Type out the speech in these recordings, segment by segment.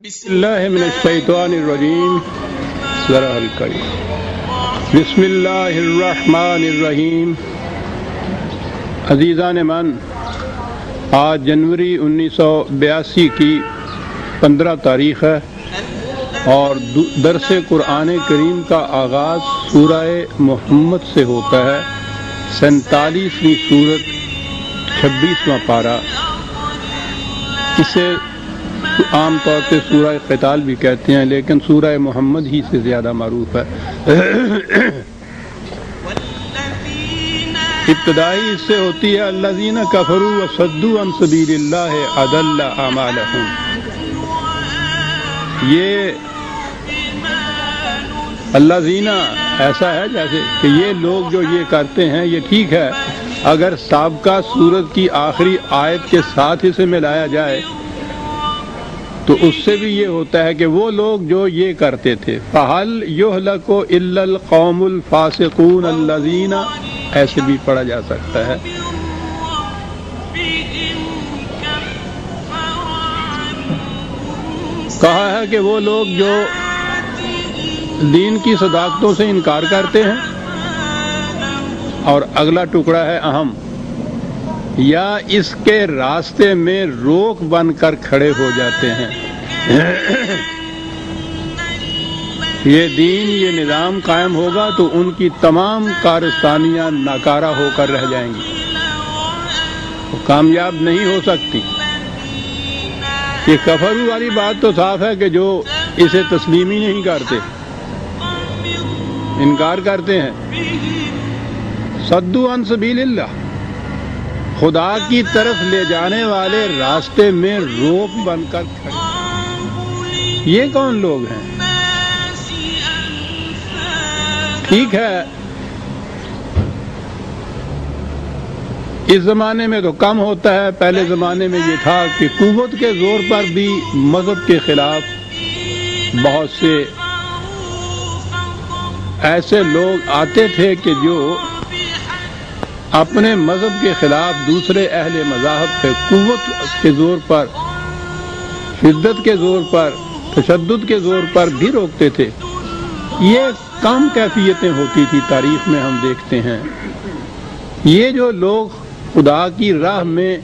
بسم اللہ من الشیطان الرجیم ذرا ہلکا بسم اللہ الرحمن الرحیم۔ عزیزان من، آج جنوری 1982 کی 15 تاریخ ہے اور درس قرآن کریم کا آغاز سورہ محمد سے ہوتا ہے۔ 47ویں سورت 26واں پارہ، اسے عام طور پہ سورہ قتال بھی کہتے ہیں، لیکن سورہ محمد ہی سے زیادہ معروف ہے۔ ابتدائی اس سے ہوتی ہے الذین کفروا وصدوا عن سبیل اللہ اضل اعمالہم۔ یہ الذین ایسا ہے جیسے کہ یہ لوگ جو یہ کرتے ہیں، یہ ٹھیک ہے اگر سابقہ سورت کی آخری آیت کے ساتھ اسے ملایا جائے تو اس سے بھی یہ ہوتا ہے کہ وہ لوگ جو یہ کرتے تھے۔ فَهَلْ يُهْلَكُ إِلَّا الْقَوْمُ الْفَاسِقُونَ الَّذِينَ، ایسے بھی پڑھا جا سکتا ہے۔ کہا ہے کہ وہ لوگ جو دین کی صداقتوں سے انکار کرتے ہیں، اور اگلا ٹکڑا ہے اہم، یا اس کے راستے میں روک بن کر کھڑے ہو جاتے ہیں۔ یہ دین، یہ نظام قائم ہوگا تو ان کی تمام کارستانیاں ناکارہ ہو کر رہ جائیں گی، وہ کامیاب نہیں ہو سکتی۔ یہ کفرو والی بات تو صاف ہے کہ جو اسے تسلیم ہی نہیں کرتے، انکار کرتے ہیں۔ صدوا عن سبیل اللہ، خدا کی طرف لے جانے والے راستے میں روک بن کر کھڑے، یہ کون لوگ ہیں؟ ٹھیک ہے، اس زمانے میں تو کم ہوتا ہے، پہلے زمانے میں یہ تھا کہ قوت کے زور پر بھی مذہب کے خلاف بہت سے ایسے لوگ آتے تھے کہ جو اپنے مذہب کے خلاف دوسرے اہل مذاہب پہ قوت کے زور پر، شدت کے زور پر، تشدد کے زور پر بھی روکتے تھے۔ یہ کم کیفیتیں ہوتی تھی، تاریخ میں ہم دیکھتے ہیں۔ یہ جو لوگ خدا کی راہ میں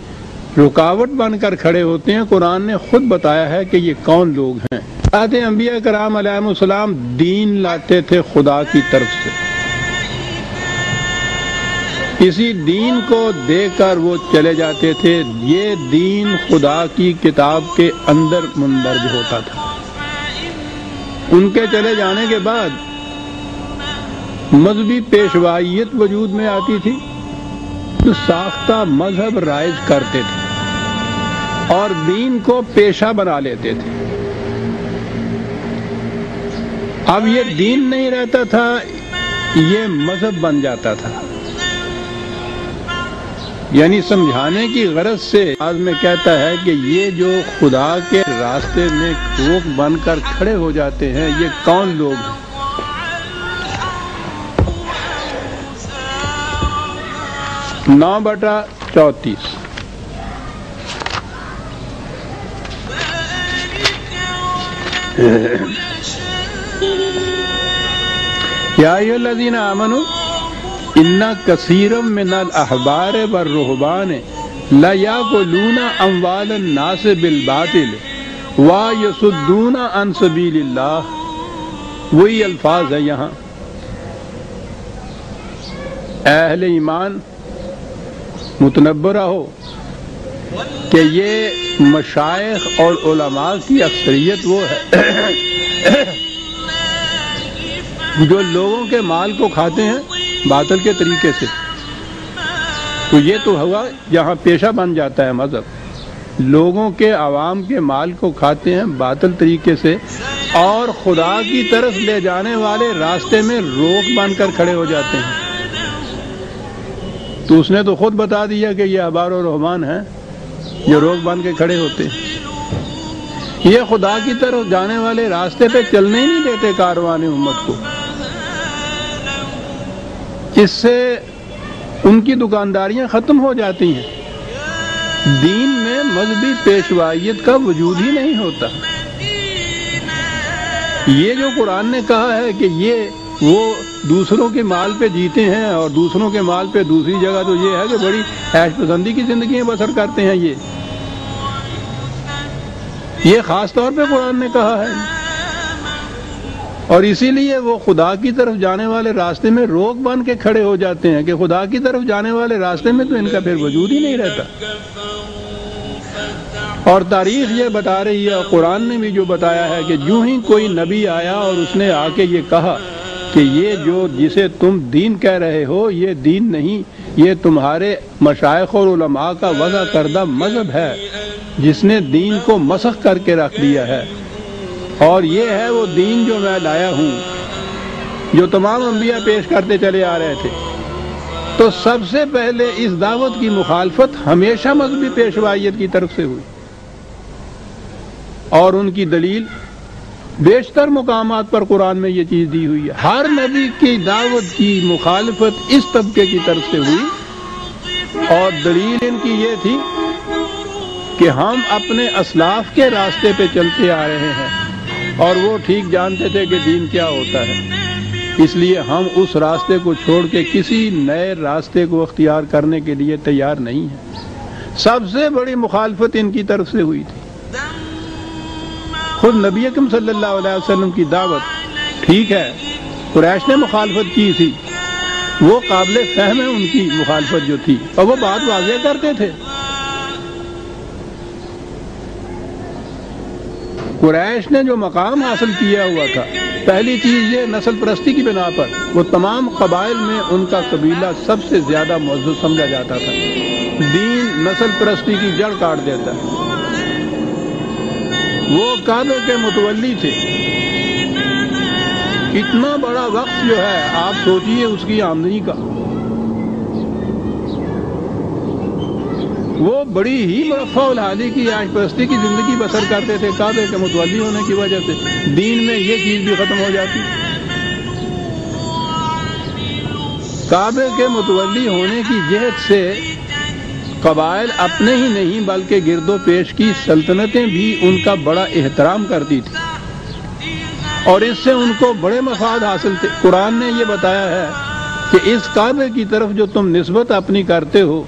رکاوٹ بن کر کھڑے ہوتے ہیں، قرآن نے خود بتایا ہے کہ یہ کون لوگ ہیں۔ انبیاء کرام علیہ السلام دین لاتے تھے خدا کی طرف سے، اسی دین کو دے کر وہ چلے جاتے تھے۔ یہ دین خدا کی کتاب کے اندر مندرج ہوتا تھا۔ ان کے چلے جانے کے بعد مذہبی پیشوائیت وجود میں آتی تھی، تو ساختہ مذہب رائج کرتے تھے اور دین کو پیشہ بنا لیتے تھے۔ اب یہ دین نہیں رہتا تھا، یہ مذہب بن جاتا تھا۔ یعنی سمجھانے کی غرض سے آج میں کہتا ہے کہ یہ جو خدا کے راستے میں روک بن کر کھڑے ہو جاتے ہیں، یہ کون لوگ ہیں؟ نو بٹا 34۔ یا ایھا الذین آمنوا ان کثیرا من الاحبار والرہبان لیاکلون اموال الناس بالباطل ویصدون عن سبیل اللہ۔ وہی الفاظ ہے یہاں۔ اہل ایمان متنبہ رہو کہ یہ مشائخ اور علماء کی اکثریت وہ ہے جو لوگوں کے مال کو کھاتے ہیں باطل کے طریقے سے۔ تو یہ تو ہوا یہاں پیشہ بن جاتا ہے مذہب، لوگوں کے عوام کے مال کو کھاتے ہیں باطل طریقے سے، اور خدا کی طرف لے جانے والے راستے میں روک بن کر کھڑے ہو جاتے ہیں۔ تو اس نے تو خود بتا دیا کہ یہ احبار و رہبان ہیں جو روک بن کے کھڑے ہوتے ہیں۔ یہ خدا کی طرف جانے والے راستے پہ چلنے ہی نہیں دیتے کاروان امت کو۔ اس سے ان کی دکانداریاں ختم ہو جاتی ہیں، دین میں مذہبی پیشوائیت کا وجود ہی نہیں ہوتا۔ یہ جو قرآن نے کہا ہے کہ یہ وہ دوسروں کے مال پہ جیتے ہیں اور دوسروں کے مال پہ دوسری جگہ تو یہ ہے کہ بڑی عیش پسندی کی زندگیاں بسر کرتے ہیں، یہ خاص طور پہ قرآن نے کہا ہے، اور اسی لیے وہ خدا کی طرف جانے والے راستے میں روک بن کے کھڑے ہو جاتے ہیں کہ خدا کی طرف جانے والے راستے میں تو ان کا پھر وجود ہی نہیں رہتا۔ اور تاریخ یہ بتا رہی ہے، اور قرآن نے بھی جو بتایا ہے کہ جو ہی کوئی نبی آیا اور اس نے آ کے یہ کہا کہ یہ جو جسے تم دین کہہ رہے ہو یہ دین نہیں، یہ تمہارے مشائخ اور علماء کا وضع کردہ مذہب ہے جس نے دین کو مسخ کر کے رکھ دیا ہے، اور یہ ہے وہ دین جو میں لایا ہوں جو تمام انبیاء پیش کرتے چلے آ رہے تھے۔ تو سب سے پہلے اس دعوت کی مخالفت ہمیشہ مذہبی پیشوائیت کی طرف سے ہوئی، اور ان کی دلیل بیشتر مقامات پر قرآن میں یہ چیز دی ہوئی ہے۔ ہر نبی کی دعوت کی مخالفت اس طبقے کی طرف سے ہوئی، اور دلیل ان کی یہ تھی کہ ہم اپنے اسلاف کے راستے پہ چلتے آ رہے ہیں اور وہ ٹھیک جانتے تھے کہ دین کیا ہوتا ہے، اس لیے ہم اس راستے کو چھوڑ کے کسی نئے راستے کو اختیار کرنے کے لیے تیار نہیں ہیں۔ سب سے بڑی مخالفت ان کی طرف سے ہوئی تھی۔ خود نبی اکرم صلی اللہ علیہ وسلم کی دعوت ٹھیک ہے قریش نے مخالفت کی تھی، وہ قابل فہم ہے ان کی مخالفت جو تھی، اور وہ بات واضح کرتے تھے۔ قریش نے جو مقام حاصل کیا ہوا تھا، پہلی چیز یہ نسل پرستی کی بنا پر وہ تمام قبائل میں ان کا قبیلہ سب سے زیادہ معزز سمجھا جاتا تھا۔ دین نسل پرستی کی جڑ کاٹ دیتا ہے۔ وہ کعبے کے متولی تھے، اتنا بڑا وقت جو ہے آپ سوچئے اس کی آمدنی کا، وہ بڑی ہی مرفع الحالی کی عیش پرستی کی زندگی بسر کرتے تھے۔ کعبے کے متولی ہونے کی وجہ سے دین میں یہ چیز بھی ختم ہو جاتی۔ کعبے کے متولی ہونے کی جہت سے قبائل اپنے ہی نہیں بلکہ گرد و پیش کی سلطنتیں بھی ان کا بڑا احترام کرتی تھی، اور اس سے ان کو بڑے مفاد حاصل تھے۔ قرآن نے یہ بتایا ہے کہ اس کعبے کی طرف جو تم نسبت اپنی کرتے ہو،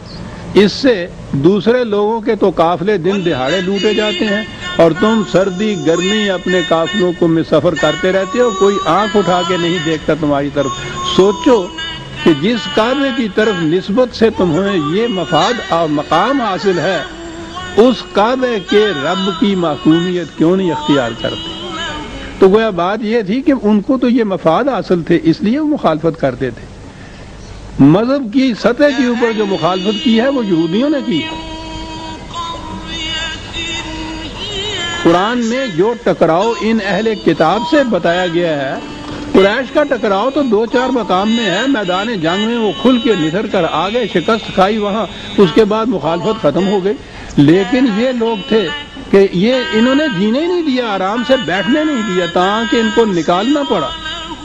اس سے دوسرے لوگوں کے تو قافلے دن دہاڑے لوٹے جاتے ہیں، اور تم سردی گرمی اپنے قافلوں کو میں سفر کرتے رہتے ہو، کوئی آنکھ اٹھا کے نہیں دیکھتا تمہاری طرف۔ سوچو کہ جس کعبے کی طرف نسبت سے تمہیں یہ مفاد اور مقام حاصل ہے، اس کعبے کے رب کی محکومیت کیوں نہیں اختیار کرتے؟ تو گویا بات یہ تھی کہ ان کو تو یہ مفاد حاصل تھے، اس لیے وہ مخالفت کرتے تھے۔ مذہب کی سطح کے اوپر جو مخالفت کی ہے وہ یہودیوں نے کی ہے۔ قرآن میں جو ٹکراؤ ان اہل کتاب سے بتایا گیا ہے، قریش کا ٹکراؤ تو 2-4 مقام میں ہے۔ میدان جنگ میں وہ کھل کے نتر کر آگے، شکست کھائی وہاں، اس کے بعد مخالفت ختم ہو گئی۔ لیکن یہ لوگ تھے کہ یہ انہوں نے جینے ہی نہیں دیا، آرام سے بیٹھنے نہیں دیا، تاکہ ان کو نکالنا پڑا،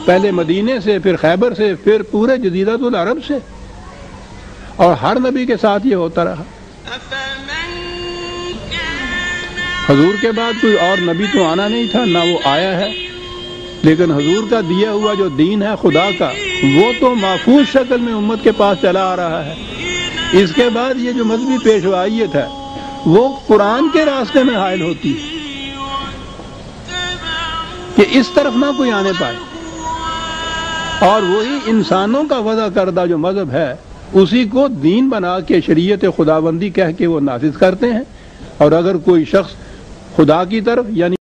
پہلے مدینے سے، پھر خیبر سے، پھر پورے جزیرۃ العرب سے، اور ہر نبی کے ساتھ یہ ہوتا رہا۔ حضور کے بعد کوئی اور نبی تو آنا نہیں تھا، نہ وہ آیا ہے، لیکن حضور کا دیا ہوا جو دین ہے خدا کا، وہ تو محفوظ شکل میں امت کے پاس چلا آ رہا ہے۔ اس کے بعد یہ جو مذہبی پیشوائیت ہے وہ قرآن کے راستے میں حائل ہوتی ہے کہ اس طرف نہ کوئی آنے پائے، اور وہی انسانوں کا وضع کردہ جو مذہب ہے اسی کو دین بنا کے شریعت خداوندی کہہ کے وہ نافذ کرتے ہیں۔ اور اگر کوئی شخص خدا کی طرف یعنی